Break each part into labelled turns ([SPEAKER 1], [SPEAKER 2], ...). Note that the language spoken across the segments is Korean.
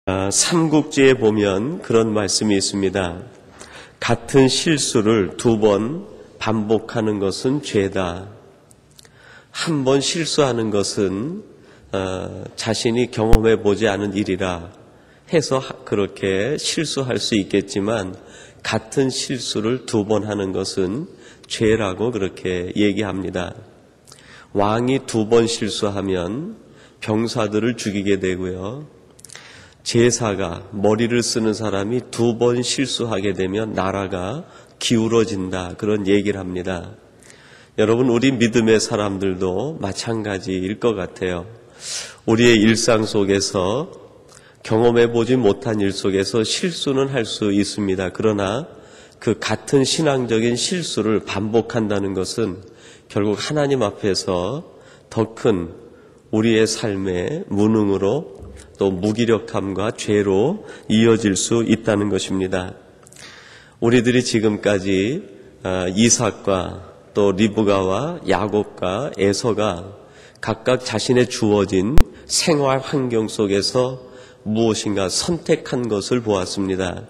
[SPEAKER 1] 삼국지에 보면 그런 말씀이 있습니다. 같은 실수를 2번 반복하는 것은 죄다. 한 번 실수하는 것은 자신이 경험해 보지 않은 일이라 해서 그렇게 실수할 수 있겠지만, 같은 실수를 2번 하는 것은 죄라고 그렇게 얘기합니다. 왕이 2번 실수하면 병사들을 죽이게 되고요, 제사가, 머리를 쓰는 사람이 2번 실수하게 되면 나라가 기울어진다, 그런 얘기를 합니다. 여러분, 우리 믿음의 사람들도 마찬가지일 것 같아요. 우리의 일상 속에서 경험해보지 못한 일 속에서 실수는 할 수 있습니다. 그러나 그 같은 신앙적인 실수를 반복한다는 것은 결국 하나님 앞에서 더 큰 우리의 삶의 무능으로 또 무기력함과 죄로 이어질 수 있다는 것입니다. 우리들이 지금까지 이삭과 또 리브가와 야곱과 에서가 각각 자신의 주어진 생활 환경 속에서 무엇인가 선택한 것을 보았습니다.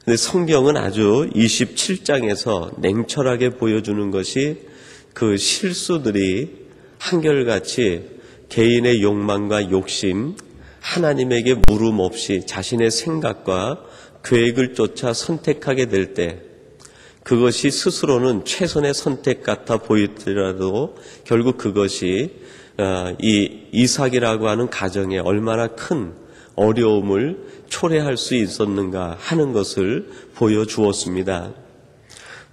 [SPEAKER 1] 근데 성경은 아주 27장에서 냉철하게 보여주는 것이 그 실수들이 한결같이 개인의 욕망과 욕심, 하나님에게 물음 없이 자신의 생각과 계획을 쫓아 선택하게 될 때, 그것이 스스로는 최선의 선택 같아 보이더라도 결국 그것이 이 이삭이라고 하는 가정에 얼마나 큰 어려움을 초래할 수 있었는가 하는 것을 보여주었습니다.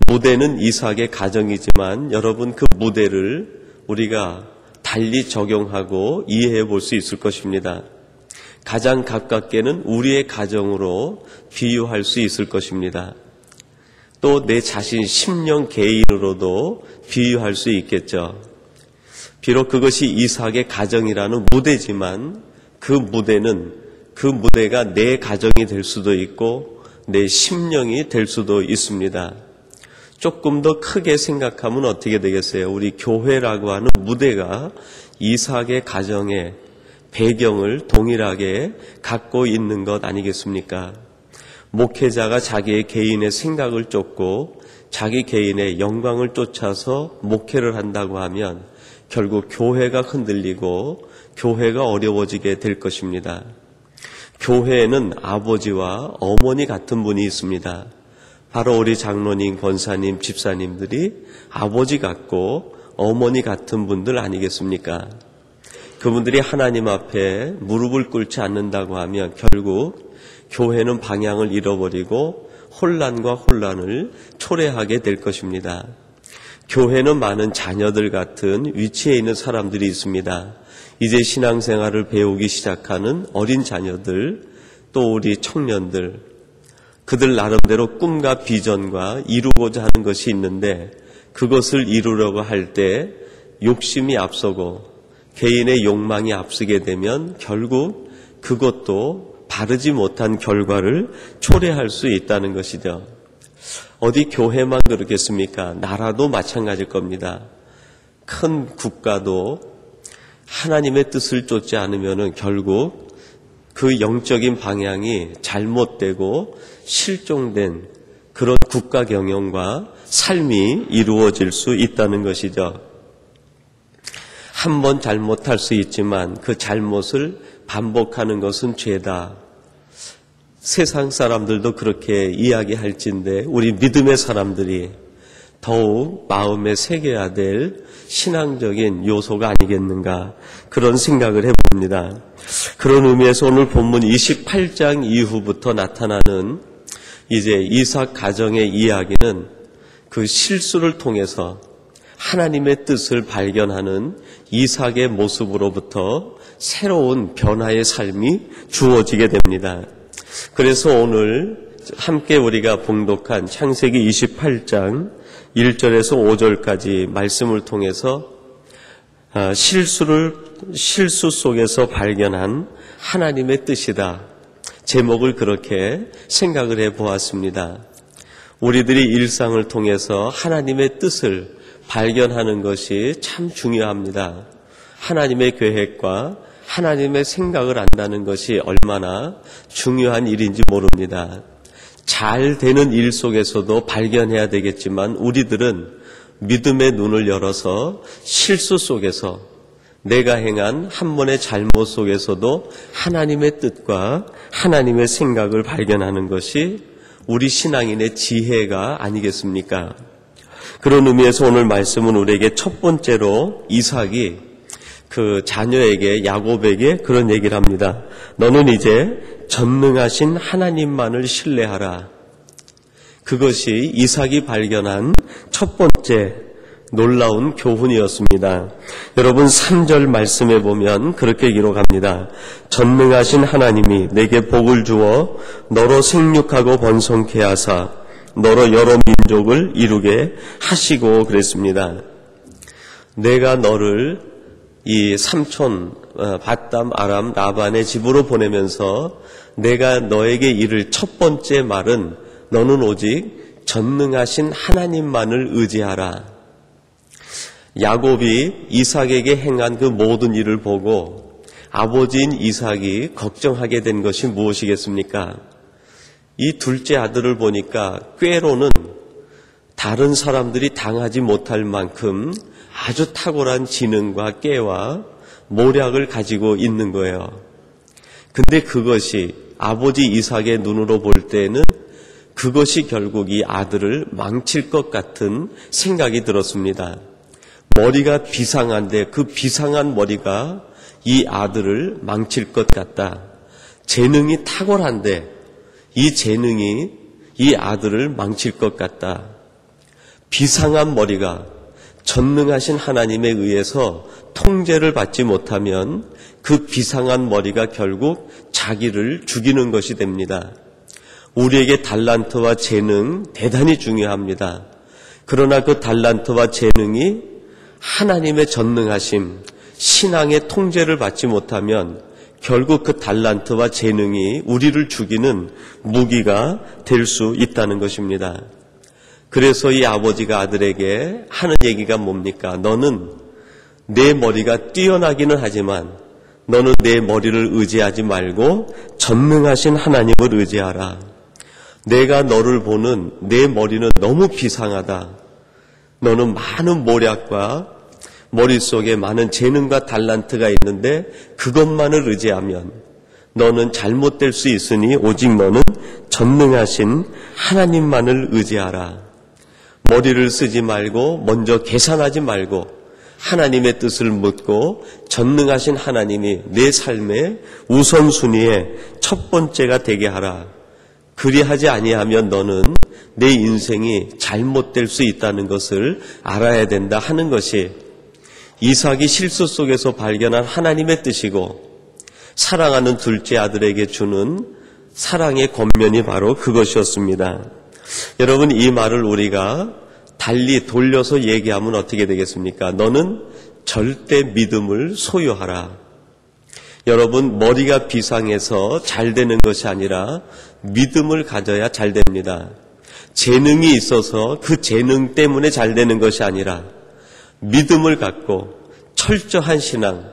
[SPEAKER 1] 무대는 이삭의 가정이지만 여러분, 그 무대를 우리가 달리 적용하고 이해해 볼 수 있을 것입니다. 가장 가깝게는 우리의 가정으로 비유할 수 있을 것입니다. 또 내 자신 심령 개인으로도 비유할 수 있겠죠. 비록 그것이 이삭의 가정이라는 무대지만 그 무대가 내 가정이 될 수도 있고 내 심령이 될 수도 있습니다. 조금 더 크게 생각하면 어떻게 되겠어요? 우리 교회라고 하는 무대가 이삭의 가정의 배경을 동일하게 갖고 있는 것 아니겠습니까? 목회자가 자기의 개인의 생각을 쫓고 자기 개인의 영광을 쫓아서 목회를 한다고 하면 결국 교회가 흔들리고 교회가 어려워지게 될 것입니다. 교회에는 아버지와 어머니 같은 분이 있습니다. 바로 우리 장로님, 권사님, 집사님들이 아버지 같고 어머니 같은 분들 아니겠습니까? 그분들이 하나님 앞에 무릎을 꿇지 않는다고 하면 결국 교회는 방향을 잃어버리고 혼란을 초래하게 될 것입니다. 교회는 많은 자녀들 같은 위치에 있는 사람들이 있습니다. 이제 신앙생활을 배우기 시작하는 어린 자녀들, 또 우리 청년들, 그들 나름대로 꿈과 비전과 이루고자 하는 것이 있는데 그것을 이루려고 할 때 욕심이 앞서고 개인의 욕망이 앞서게 되면 결국 그것도 바르지 못한 결과를 초래할 수 있다는 것이죠. 어디 교회만 그렇겠습니까? 나라도 마찬가지일 겁니다. 큰 국가도 하나님의 뜻을 쫓지 않으면 결국 그 영적인 방향이 잘못되고 실종된 그런 국가 경영과 삶이 이루어질 수 있다는 것이죠. 한 번 잘못할 수 있지만 그 잘못을 반복하는 것은 죄다. 세상 사람들도 그렇게 이야기할진데 우리 믿음의 사람들이 더욱 마음에 새겨야 될 신앙적인 요소가 아니겠는가, 그런 생각을 해봅니다. 그런 의미에서 오늘 본문 28장 이후부터 나타나는 이제 이삭 가정의 이야기는 그 실수를 통해서 하나님의 뜻을 발견하는 이삭의 모습으로부터 새로운 변화의 삶이 주어지게 됩니다. 그래서 오늘 함께 우리가 봉독한 창세기 28장 1절에서 5절까지 말씀을 통해서 실수 속에서 발견한 하나님의 뜻이다, 제목을 그렇게 생각을 해보았습니다. 우리들이 일상을 통해서 하나님의 뜻을 발견하는 것이 참 중요합니다. 하나님의 계획과 하나님의 생각을 안다는 것이 얼마나 중요한 일인지 모릅니다. 잘 되는 일 속에서도 발견해야 되겠지만 우리들은 믿음의 눈을 열어서 실수 속에서 내가 행한 한 번의 잘못 속에서도 하나님의 뜻과 하나님의 생각을 발견하는 것이 우리 신앙인의 지혜가 아니겠습니까? 그런 의미에서 오늘 말씀은 우리에게 첫 번째로 이삭이 그 자녀에게 야곱에게 그런 얘기를 합니다. 너는 이제 전능하신 하나님만을 신뢰하라. 그것이 이삭이 발견한 첫 번째 놀라운 교훈이었습니다. 여러분 3절 말씀에 보면 그렇게 기록합니다. 전능하신 하나님이 내게 복을 주어 너로 생육하고 번성케 하사 너로 여러 민족을 이루게 하시고 그랬습니다. 내가 너를 이 삼촌 밧담 아람 라반의 집으로 보내면서 내가 너에게 이를 첫 번째 말은 너는 오직 전능하신 하나님만을 의지하라. 야곱이 이삭에게 행한 그 모든 일을 보고 아버지인 이삭이 걱정하게 된 것이 무엇이겠습니까? 이 둘째 아들을 보니까 꾀로는 다른 사람들이 당하지 못할 만큼 아주 탁월한 지능과 꾀와 모략을 가지고 있는 거예요. 근데 그것이 아버지 이삭의 눈으로 볼 때는 그것이 결국 이 아들을 망칠 것 같은 생각이 들었습니다. 머리가 비상한데 그 비상한 머리가 이 아들을 망칠 것 같다. 재능이 탁월한데 이 재능이 이 아들을 망칠 것 같다. 비상한 머리가 전능하신 하나님에 의해서 통제를 받지 못하면 그 비상한 머리가 결국 자기를 죽이는 것이 됩니다. 우리에게 달란트와 재능 대단히 중요합니다. 그러나 그 달란트와 재능이 하나님의 전능하심, 신앙의 통제를 받지 못하면 결국 그 달란트와 재능이 우리를 죽이는 무기가 될 수 있다는 것입니다. 그래서 이 아버지가 아들에게 하는 얘기가 뭡니까? 너는 내 머리가 뛰어나기는 하지만 너는 내 머리를 의지하지 말고 전능하신 하나님을 의지하라. 내가 너를 보는 내 머리는 너무 비상하다. 너는 많은 모략과 머릿속에 많은 재능과 달란트가 있는데 그것만을 의지하면 너는 잘못될 수 있으니 오직 너는 전능하신 하나님만을 의지하라. 머리를 쓰지 말고 먼저 계산하지 말고 하나님의 뜻을 묻고 전능하신 하나님이 내 삶의 우선순위의 첫 번째가 되게 하라. 그리하지 아니하면 너는 내 인생이 잘못될 수 있다는 것을 알아야 된다 하는 것이 이삭이 실수 속에서 발견한 하나님의 뜻이고 사랑하는 둘째 아들에게 주는 사랑의 권면이 바로 그것이었습니다. 여러분, 이 말을 우리가 달리 돌려서 얘기하면 어떻게 되겠습니까? 너는 절대 믿음을 소유하라. 여러분, 머리가 비상해서 잘 되는 것이 아니라 믿음을 가져야 잘 됩니다. 재능이 있어서 그 재능 때문에 잘 되는 것이 아니라 믿음을 갖고 철저한 신앙,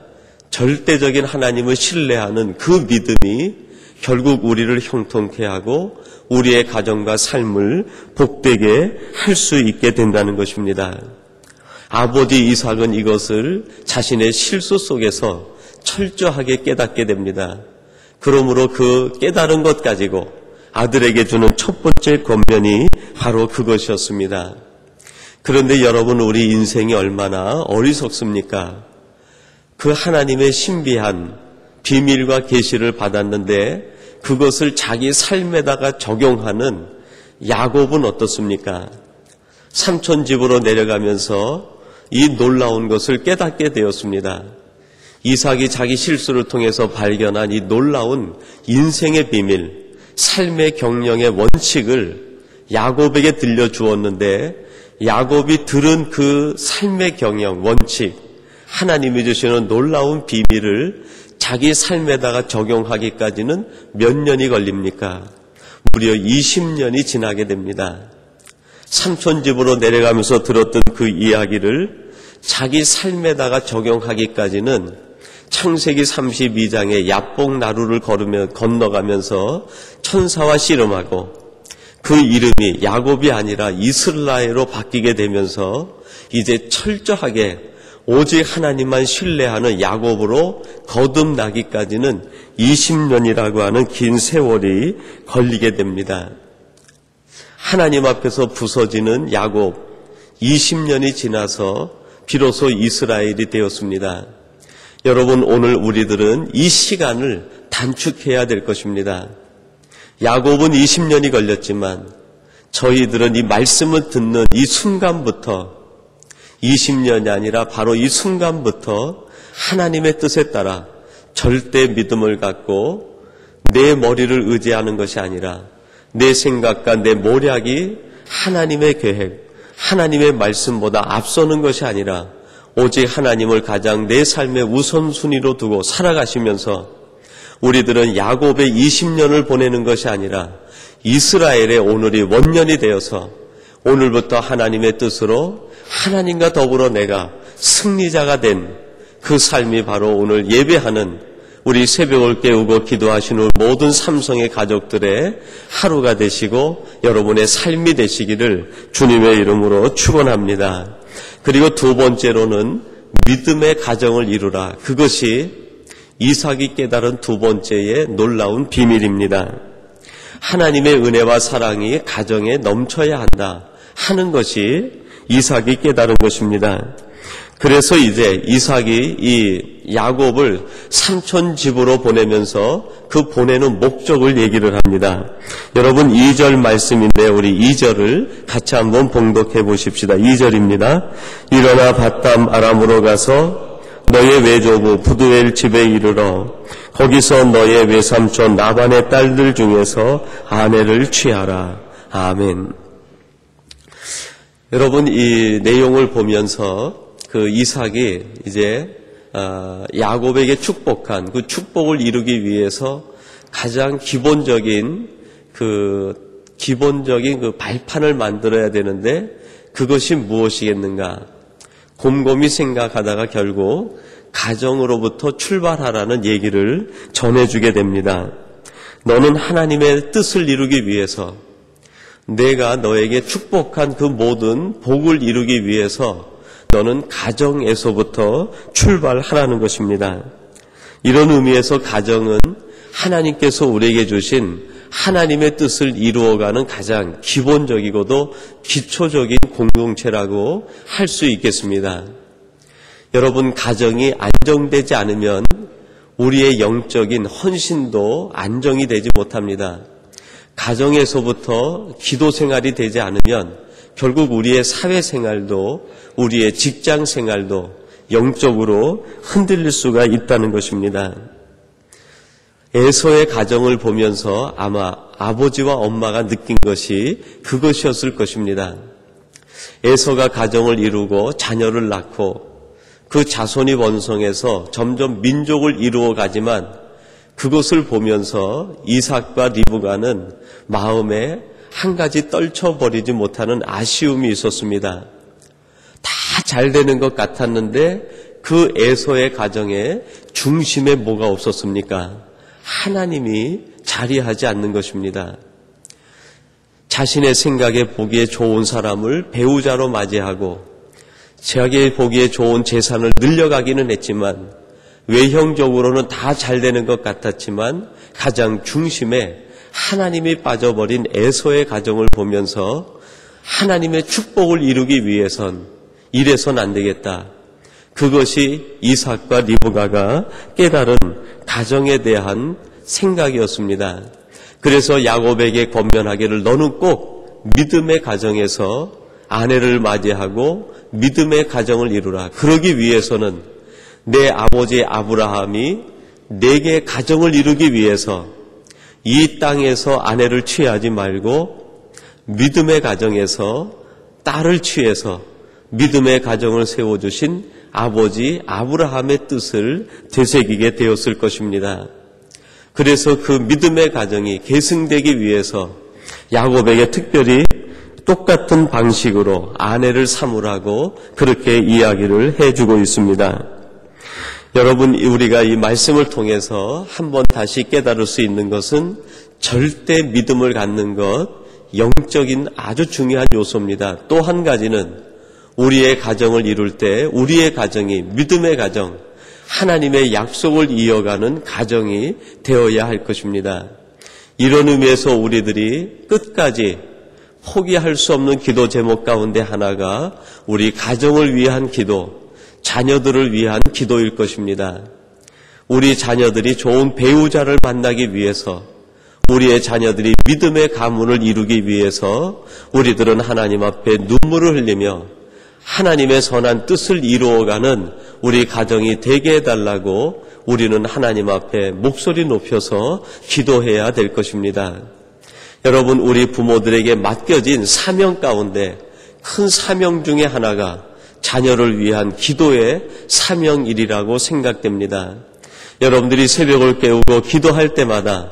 [SPEAKER 1] 절대적인 하나님을 신뢰하는 그 믿음이 결국 우리를 형통케 하고 우리의 가정과 삶을 복되게 할 수 있게 된다는 것입니다. 아버지 이삭은 이것을 자신의 실수 속에서 철저하게 깨닫게 됩니다. 그러므로 그 깨달은 것 가지고 아들에게 주는 첫 번째 권면이 바로 그것이었습니다. 그런데 여러분, 우리 인생이 얼마나 어리석습니까? 그 하나님의 신비한 비밀과 계시를 받았는데 그것을 자기 삶에다가 적용하는 야곱은 어떻습니까? 삼촌 집으로 내려가면서 이 놀라운 것을 깨닫게 되었습니다. 이삭이 자기 실수를 통해서 발견한 이 놀라운 인생의 비밀, 삶의 경영의 원칙을 야곱에게 들려주었는데 야곱이 들은 그 삶의 경영, 원칙, 하나님이 주시는 놀라운 비밀을 자기 삶에다가 적용하기까지는 몇 년이 걸립니까? 무려 20년이 지나게 됩니다. 삼촌 집으로 내려가면서 들었던 그 이야기를 자기 삶에다가 적용하기까지는 창세기 32장의 야복 나루를 건너가면서 천사와 씨름하고 그 이름이 야곱이 아니라 이스라엘로 바뀌게 되면서 이제 철저하게 오직 하나님만 신뢰하는 야곱으로 거듭나기까지는 20년이라고 하는 긴 세월이 걸리게 됩니다. 하나님 앞에서 부서지는 야곱 20년이 지나서 비로소 이스라엘이 되었습니다. 여러분, 오늘 우리들은 이 시간을 단축해야 될 것입니다. 야곱은 20년이 걸렸지만 저희들은 이 말씀을 듣는 이 순간부터 20년이 아니라 바로 이 순간부터 하나님의 뜻에 따라 절대 믿음을 갖고 내 머리를 의지하는 것이 아니라 내 생각과 내 모략이 하나님의 계획, 하나님의 말씀보다 앞서는 것이 아니라 오직 하나님을 가장 내 삶의 우선순위로 두고 살아가시면서 우리들은 야곱의 20년을 보내는 것이 아니라 이스라엘의 오늘이 원년이 되어서 오늘부터 하나님의 뜻으로 하나님과 더불어 내가 승리자가 된 그 삶이 바로 오늘 예배하는 우리 새벽을 깨우고 기도하시는 모든 삼성의 가족들의 하루가 되시고 여러분의 삶이 되시기를 주님의 이름으로 축원합니다. 그리고 두 번째로는 믿음의 가정을 이루라. 그것이 이삭이 깨달은 두 번째의 놀라운 비밀입니다. 하나님의 은혜와 사랑이 가정에 넘쳐야 한다 하는 것이 이삭이 깨달은 것입니다. 그래서 이제 이삭이 이 야곱을 삼촌 집으로 보내면서 그 보내는 목적을 얘기를 합니다. 여러분 2절 말씀인데 우리 2절을 같이 한번 봉독해 보십시다. 2절입니다. 일어나 밧담 아람으로 가서 너의 외조부 부두엘 집에 이르러 거기서 너의 외삼촌 라반의 딸들 중에서 아내를 취하라. 아멘. 여러분 이 내용을 보면서 그 이삭이 이제 야곱에게 축복한 그 축복을 이루기 위해서 가장 기본적인 그 발판을 만들어야 되는데 그것이 무엇이겠는가? 곰곰이 생각하다가 결국 가정으로부터 출발하라는 얘기를 전해주게 됩니다. 너는 하나님의 뜻을 이루기 위해서 내가 너에게 축복한 그 모든 복을 이루기 위해서 너는 가정에서부터 출발하라는 것입니다. 이런 의미에서 가정은 하나님께서 우리에게 주신 하나님의 뜻을 이루어가는 가장 기본적이고도 기초적인 공동체라고 할 수 있겠습니다. 여러분, 가정이 안정되지 않으면 우리의 영적인 헌신도 안정이 되지 못합니다. 가정에서부터 기도 생활이 되지 않으면 결국 우리의 사회생활도 우리의 직장생활도 영적으로 흔들릴 수가 있다는 것입니다. 에서의 가정을 보면서 아마 아버지와 엄마가 느낀 것이 그것이었을 것입니다. 에서가 가정을 이루고 자녀를 낳고 그 자손이 번성해서 점점 민족을 이루어 가지만 그것을 보면서 이삭과 리브가는 마음에 한 가지 떨쳐버리지 못하는 아쉬움이 있었습니다. 다 잘 되는 것 같았는데 그 에서의 가정에 중심에 뭐가 없었습니까? 하나님이 자리하지 않는 것입니다. 자신의 생각에 보기에 좋은 사람을 배우자로 맞이하고 자기의 보기에 좋은 재산을 늘려가기는 했지만 외형적으로는 다 잘 되는 것 같았지만 가장 중심에 하나님이 빠져버린 에서의 가정을 보면서 하나님의 축복을 이루기 위해선 이래선 안 되겠다. 그것이 이삭과 리브가가 깨달은 가정에 대한 생각이었습니다. 그래서 야곱에게 권면하기를 너는 꼭 믿음의 가정에서 아내를 맞이하고 믿음의 가정을 이루라. 그러기 위해서는 내 아버지 아브라함이 내게 가정을 이루기 위해서 이 땅에서 아내를 취하지 말고 믿음의 가정에서 딸을 취해서 믿음의 가정을 세워주신 아버지 아브라함의 뜻을 되새기게 되었을 것입니다. 그래서 그 믿음의 가정이 계승되기 위해서 야곱에게 특별히 똑같은 방식으로 아내를 삼으라고 그렇게 이야기를 해주고 있습니다. 여러분, 우리가 이 말씀을 통해서 한번 다시 깨달을 수 있는 것은 절대 믿음을 갖는 것, 영적인 아주 중요한 요소입니다. 또 한 가지는 우리의 가정을 이룰 때 우리의 가정이 믿음의 가정, 하나님의 약속을 이어가는 가정이 되어야 할 것입니다. 이런 의미에서 우리들이 끝까지 포기할 수 없는 기도 제목 가운데 하나가 우리 가정을 위한 기도, 자녀들을 위한 기도일 것입니다. 우리 자녀들이 좋은 배우자를 만나기 위해서, 우리의 자녀들이 믿음의 가문을 이루기 위해서 우리들은 하나님 앞에 눈물을 흘리며 하나님의 선한 뜻을 이루어가는 우리 가정이 되게 해달라고 우리는 하나님 앞에 목소리 높여서 기도해야 될 것입니다. 여러분, 우리 부모들에게 맡겨진 사명 가운데 큰 사명 중에 하나가 자녀를 위한 기도의 사명일이라고 생각됩니다. 여러분들이 새벽을 깨우고 기도할 때마다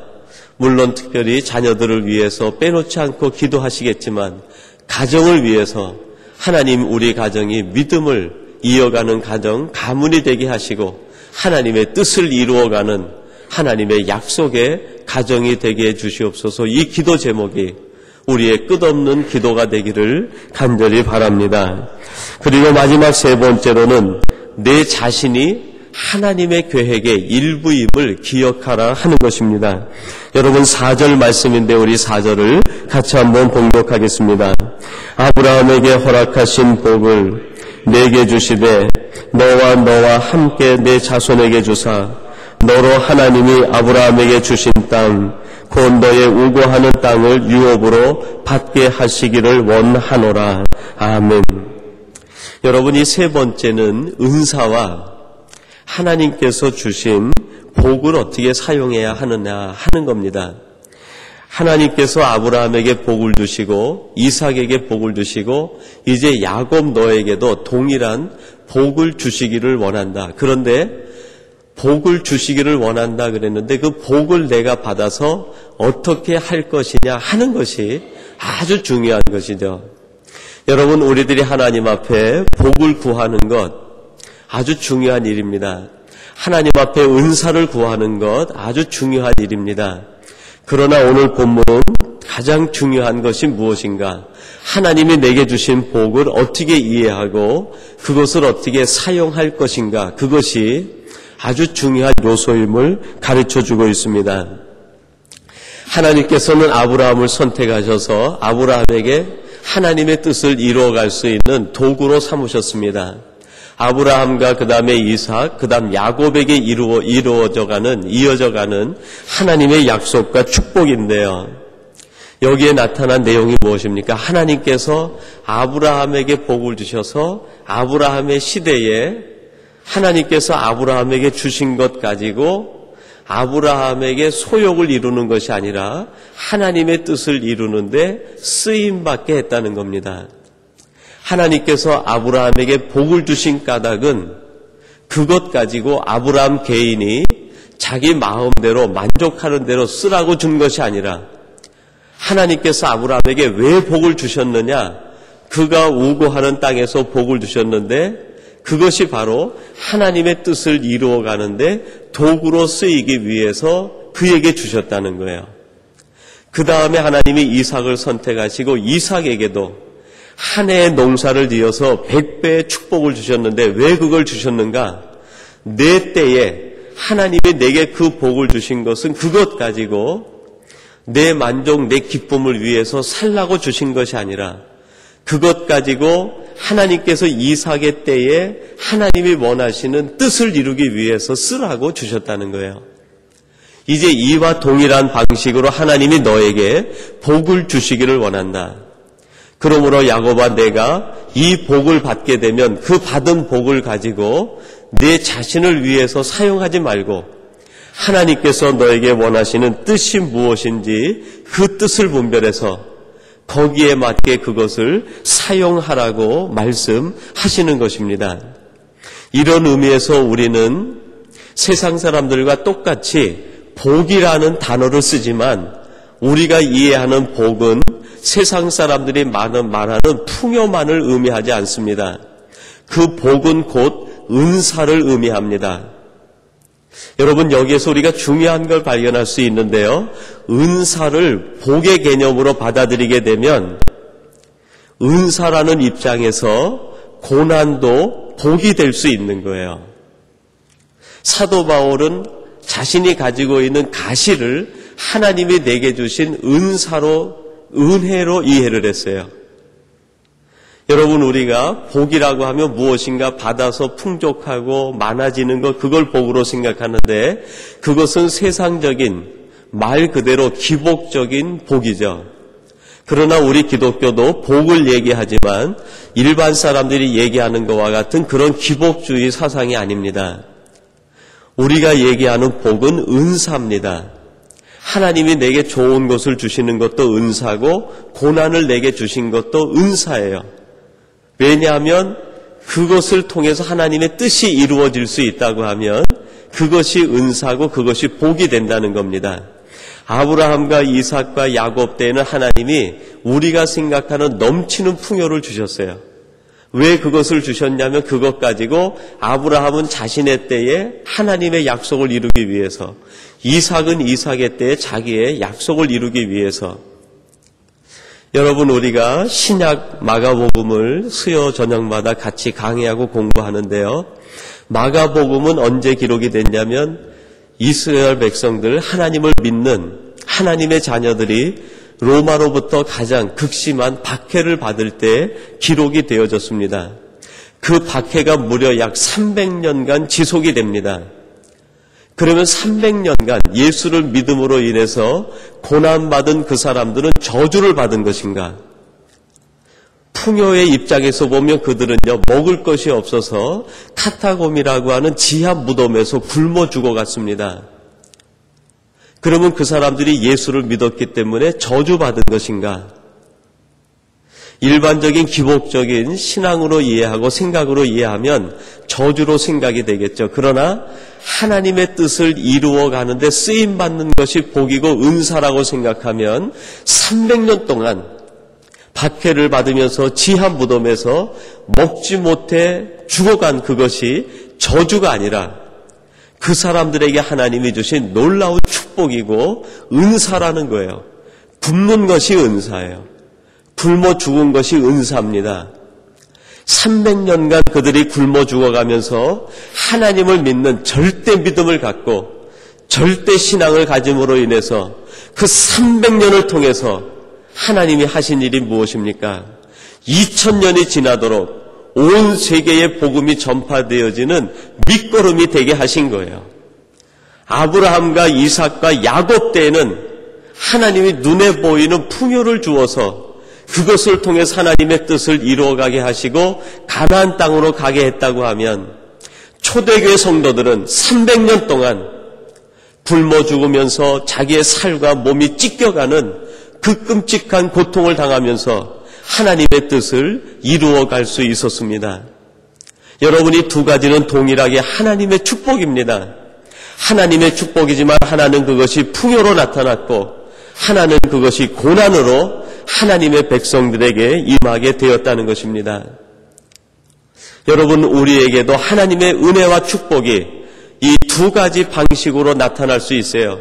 [SPEAKER 1] 물론 특별히 자녀들을 위해서 빼놓지 않고 기도하시겠지만 가정을 위해서 하나님 우리 가정이 믿음을 이어가는 가정, 가문이 되게 하시고 하나님의 뜻을 이루어가는 하나님의 약속의 가정이 되게 해주시옵소서. 이 기도 제목이 우리의 끝없는 기도가 되기를 간절히 바랍니다. 그리고 마지막 세 번째로는 내 자신이 하나님의 계획의 일부임을 기억하라 하는 것입니다. 여러분 4절 말씀인데 우리 4절을 같이 한번 봉독하겠습니다. 아브라함에게 허락하신 복을 내게 주시되 너와 함께 내 자손에게 주사 너로 하나님이 아브라함에게 주신 땅 곧 너의 우고하는 땅을 유업으로 받게 하시기를 원하노라. 아멘. 여러분, 이 세 번째는 은사와 하나님께서 주신 복을 어떻게 사용해야 하느냐 하는 겁니다. 하나님께서 아브라함에게 복을 주시고 이삭에게 복을 주시고 이제 야곱 너에게도 동일한 복을 주시기를 원한다. 그런데 복을 주시기를 원한다 그랬는데 그 복을 내가 받아서 어떻게 할 것이냐 하는 것이 아주 중요한 것이죠. 여러분, 우리들이 하나님 앞에 복을 구하는 것 아주 중요한 일입니다. 하나님 앞에 은사를 구하는 것 아주 중요한 일입니다. 그러나 오늘 본문은 가장 중요한 것이 무엇인가? 하나님이 내게 주신 복을 어떻게 이해하고 그것을 어떻게 사용할 것인가? 그것이 아주 중요한 요소임을 가르쳐주고 있습니다. 하나님께서는 아브라함을 선택하셔서 아브라함에게 하나님의 뜻을 이루어갈 수 있는 도구로 삼으셨습니다. 아브라함과 그 다음에 이삭, 그 다음 야곱에게 이어져가는 하나님의 약속과 축복인데요. 여기에 나타난 내용이 무엇입니까? 하나님께서 아브라함에게 복을 주셔서 아브라함의 시대에 하나님께서 아브라함에게 주신 것 가지고 아브라함에게 소욕을 이루는 것이 아니라 하나님의 뜻을 이루는데 쓰임받게 했다는 겁니다. 하나님께서 아브라함에게 복을 주신 까닭은 그것 가지고 아브라함 개인이 자기 마음대로 만족하는 대로 쓰라고 준 것이 아니라 하나님께서 아브라함에게 왜 복을 주셨느냐? 그가 우고하는 땅에서 복을 주셨는데 그것이 바로 하나님의 뜻을 이루어가는데 도구로 쓰이기 위해서 그에게 주셨다는 거예요. 그 다음에 하나님이 이삭을 선택하시고 이삭에게도 한 해의 농사를 지어서 100배의 축복을 주셨는데 왜 그걸 주셨는가? 내 때에 하나님이 내게 그 복을 주신 것은 그것 가지고 내 만족, 내 기쁨을 위해서 살라고 주신 것이 아니라 그것 가지고 하나님께서 이삭의 때에 하나님이 원하시는 뜻을 이루기 위해서 쓰라고 주셨다는 거예요. 이제 이와 동일한 방식으로 하나님이 너에게 복을 주시기를 원한다. 그러므로 야곱아, 내가 이 복을 받게 되면 그 받은 복을 가지고 내 자신을 위해서 사용하지 말고 하나님께서 너에게 원하시는 뜻이 무엇인지 그 뜻을 분별해서 거기에 맞게 그것을 사용하라고 말씀하시는 것입니다. 이런 의미에서 우리는 세상 사람들과 똑같이 복이라는 단어를 쓰지만 우리가 이해하는 복은 세상 사람들이 말하는 풍요만을 의미하지 않습니다. 그 복은 곧 은사를 의미합니다. 여러분, 여기에서 우리가 중요한 걸 발견할 수 있는데요. 은사를 복의 개념으로 받아들이게 되면 은사라는 입장에서 고난도 복이 될 수 있는 거예요. 사도 바울은 자신이 가지고 있는 가시를 하나님이 내게 주신 은혜로 이해를 했어요. 여러분, 우리가 복이라고 하면 무엇인가 받아서 풍족하고 많아지는 것, 그걸 복으로 생각하는데 그것은 세상적인 말 그대로 기복적인 복이죠. 그러나 우리 기독교도 복을 얘기하지만 일반 사람들이 얘기하는 것과 같은 그런 기복주의 사상이 아닙니다. 우리가 얘기하는 복은 은사입니다. 하나님이 내게 좋은 것을 주시는 것도 은사고 고난을 내게 주신 것도 은사예요. 왜냐하면 그것을 통해서 하나님의 뜻이 이루어질 수 있다고 하면 그것이 은사고 그것이 복이 된다는 겁니다. 아브라함과 이삭과 야곱 때에는 하나님이 우리가 생각하는 넘치는 풍요를 주셨어요. 왜 그것을 주셨냐면 그것 가지고 아브라함은 자신의 때에 하나님의 약속을 이루기 위해서, 이삭은 이삭의 때에 자기의 약속을 이루기 위해서. 여러분, 우리가 신약 마가복음을 수요 저녁마다 같이 강의하고 공부하는데요. 마가복음은 언제 기록이 됐냐면 이스라엘 백성들, 하나님을 믿는 하나님의 자녀들이 로마로부터 가장 극심한 박해를 받을 때 기록이 되어졌습니다. 그 박해가 무려 약 300년간 지속이 됩니다. 그러면 300년간 예수를 믿음으로 인해서 고난받은 그 사람들은 저주를 받은 것인가? 풍요의 입장에서 보면 그들은요, 먹을 것이 없어서 카타콤이라고 하는 지하 무덤에서 굶어 죽어갔습니다. 그러면 그 사람들이 예수를 믿었기 때문에 저주받은 것인가? 일반적인 기복적인 신앙으로 이해하고 생각으로 이해하면 저주로 생각이 되겠죠. 그러나 하나님의 뜻을 이루어 가는데 쓰임받는 것이 복이고 은사라고 생각하면 300년 동안 박해를 받으면서 지하 무덤에서 먹지 못해 죽어간 그것이 저주가 아니라 그 사람들에게 하나님이 주신 놀라운 축복이고 은사라는 거예요. 굶는 것이 은사예요. 굶어 죽은 것이 은사입니다. 300년간 그들이 굶어 죽어가면서 하나님을 믿는 절대 믿음을 갖고 절대 신앙을 가짐으로 인해서 그 300년을 통해서 하나님이 하신 일이 무엇입니까? 2000년이 지나도록 온 세계에 복음이 전파되어지는 밑거름이 되게 하신 거예요. 아브라함과 이삭과 야곱 때에는 하나님이 눈에 보이는 풍요를 주어서 그것을 통해서 하나님의 뜻을 이루어가게 하시고 가나안 땅으로 가게 했다고 하면 초대교회 성도들은 300년 동안 굶어 죽으면서 자기의 살과 몸이 찢겨가는 그 끔찍한 고통을 당하면서 하나님의 뜻을 이루어갈 수 있었습니다. 여러분이 두 가지는 동일하게 하나님의 축복입니다. 하나님의 축복이지만 하나는 그것이 풍요로 나타났고 하나는 그것이 고난으로 하나님의 백성들에게 임하게 되었다는 것입니다. 여러분, 우리에게도 하나님의 은혜와 축복이 이 두 가지 방식으로 나타날 수 있어요.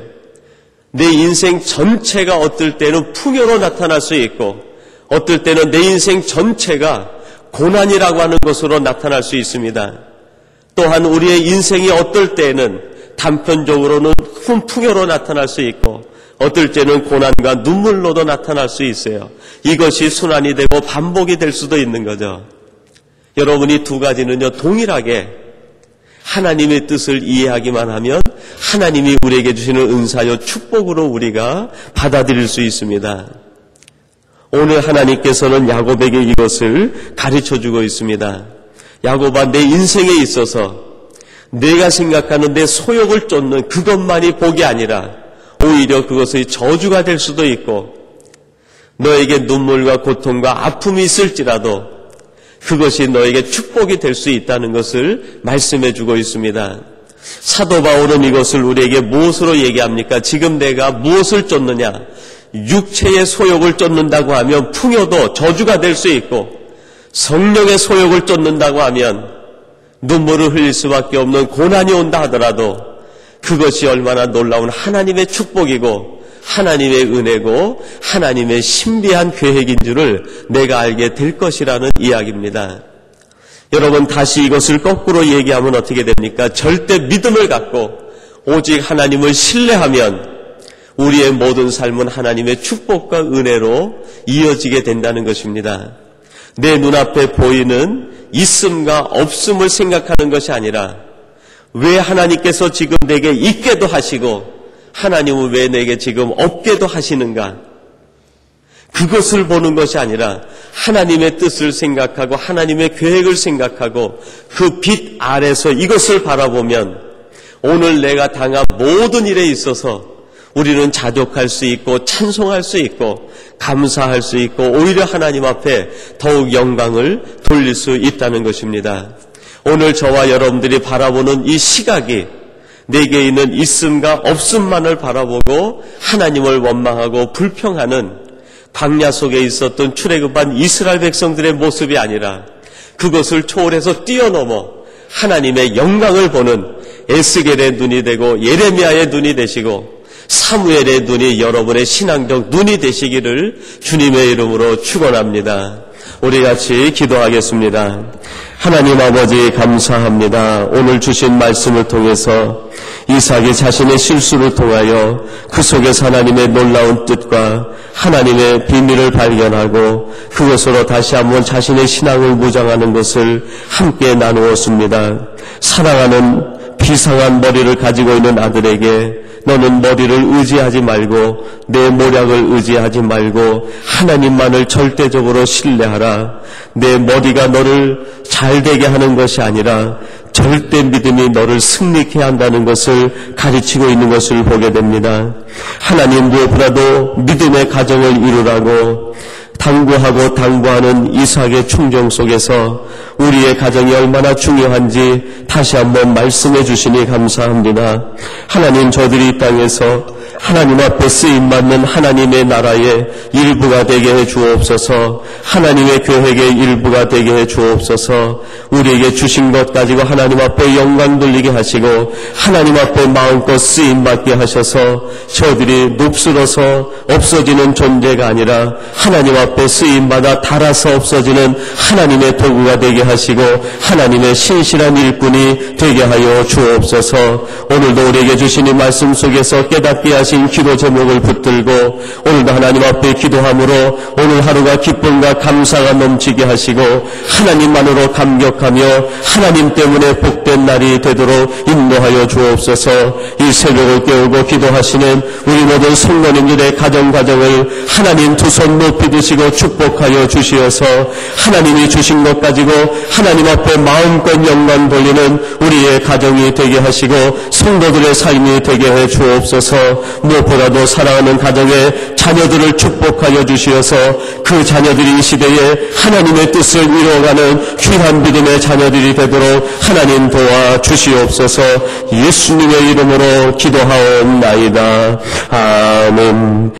[SPEAKER 1] 내 인생 전체가 어떨 때는 풍요로 나타날 수 있고 어떨 때는 내 인생 전체가 고난이라고 하는 것으로 나타날 수 있습니다. 또한 우리의 인생이 어떨 때는 단편적으로는 큰 풍요로 나타날 수 있고 어떨 때는 고난과 눈물로도 나타날 수 있어요. 이것이 순환이 되고 반복이 될 수도 있는 거죠. 여러분이 두 가지는요, 동일하게 하나님의 뜻을 이해하기만 하면 하나님이 우리에게 주시는 은사요 축복으로 우리가 받아들일 수 있습니다. 오늘 하나님께서는 야곱에게 이것을 가르쳐주고 있습니다. 야곱아, 내 인생에 있어서 내가 생각하는 내 소욕을 쫓는 그것만이 복이 아니라 오히려 그것의 저주가 될 수도 있고 너에게 눈물과 고통과 아픔이 있을지라도 그것이 너에게 축복이 될 수 있다는 것을 말씀해 주고 있습니다. 사도 바울은 이것을 우리에게 무엇으로 얘기합니까? 지금 내가 무엇을 쫓느냐? 육체의 소욕을 쫓는다고 하면 풍요도 저주가 될 수 있고 성령의 소욕을 쫓는다고 하면 눈물을 흘릴 수밖에 없는 고난이 온다 하더라도 그것이 얼마나 놀라운 하나님의 축복이고 하나님의 은혜고 하나님의 신비한 계획인 줄을 내가 알게 될 것이라는 이야기입니다. 여러분, 다시 이것을 거꾸로 얘기하면 어떻게 됩니까? 절대 믿음을 갖고 오직 하나님을 신뢰하면 우리의 모든 삶은 하나님의 축복과 은혜로 이어지게 된다는 것입니다. 내 눈앞에 보이는 있음과 없음을 생각하는 것이 아니라 왜 하나님께서 지금 내게 있게도 하시고 하나님은 왜 내게 지금 없게도 하시는가? 그것을 보는 것이 아니라 하나님의 뜻을 생각하고 하나님의 계획을 생각하고 그 빛 아래서 이것을 바라보면 오늘 내가 당한 모든 일에 있어서 우리는 자족할 수 있고 찬송할 수 있고 감사할 수 있고 오히려 하나님 앞에 더욱 영광을 돌릴 수 있다는 것입니다. 오늘 저와 여러분들이 바라보는 이 시각이 내게 있는 있음과 없음만을 바라보고 하나님을 원망하고 불평하는 광야 속에 있었던 출애굽한 이스라엘 백성들의 모습이 아니라 그것을 초월해서 뛰어넘어 하나님의 영광을 보는 에스겔의 눈이 되고 예레미야의 눈이 되시고 사무엘의 눈이 여러분의 신앙적 눈이 되시기를 주님의 이름으로 축원합니다. 우리 같이 기도하겠습니다. 하나님 아버지 감사합니다. 오늘 주신 말씀을 통해서 이삭이 자신의 실수를 통하여 그 속에서 하나님의 놀라운 뜻과 하나님의 비밀을 발견하고 그것으로 다시 한번 자신의 신앙을 무장하는 것을 함께 나누었습니다. 사랑하는 비상한 머리를 가지고 있는 아들에게 너는 머리를 의지하지 말고 내 모략을 의지하지 말고 하나님만을 절대적으로 신뢰하라. 내 머리가 너를 잘되게 하는 것이 아니라 절대 믿음이 너를 승리케 한다는 것을 가르치고 있는 것을 보게 됩니다. 하나님 무엇보다도 믿음의 가정을 이루라고 당부하고 당부하는 이삭의 충정 속에서 우리의 가정이 얼마나 중요한지 다시 한번 말씀해 주시니 감사합니다. 하나님, 저들이 이 땅에서 하나님 앞에 쓰임받는 하나님의 나라의 일부가 되게 해 주옵소서. 하나님의 계획의 일부가 되게 해 주옵소서. 우리에게 주신 것 가지고 하나님 앞에 영광 돌리게 하시고 하나님 앞에 마음껏 쓰임받게 하셔서 저들이 눕스러서 없어지는 존재가 아니라 하나님 앞에 쓰임받아 닳아서 없어지는 하나님의 도구가 되게 하시고 하나님의 신실한 일꾼이 되게 하여 주옵소서. 오늘도 우리에게 주신 이 말씀 속에서 깨닫게 하신 기도 제목을 붙들고 오늘도 하나님 앞에 기도함으로 오늘 하루가 기쁨과 감사가 넘치게 하시고 하나님만으로 감격하며 하나님 때문에 복된 날이 되도록 인도하여 주옵소서. 이 새벽을 깨우고 기도하시는 우리 모든 성도님들의 가정을 하나님 두 손 높이 드시고 축복하여 주시어서 하나님이 주신 것 가지고 하나님 앞에 마음껏 영광 돌리는 우리의 가정이 되게 하시고 성도들의 삶이 되게 해 주옵소서. 무엇보다도 사랑하는 가정의 자녀들을 축복하여 주시어서 그 자녀들이 이 시대에 하나님의 뜻을 이루어가는 귀한 믿음의 자녀들이 되도록 하나님 도와 주시옵소서. 예수님의 이름으로 기도하옵나이다. 아멘.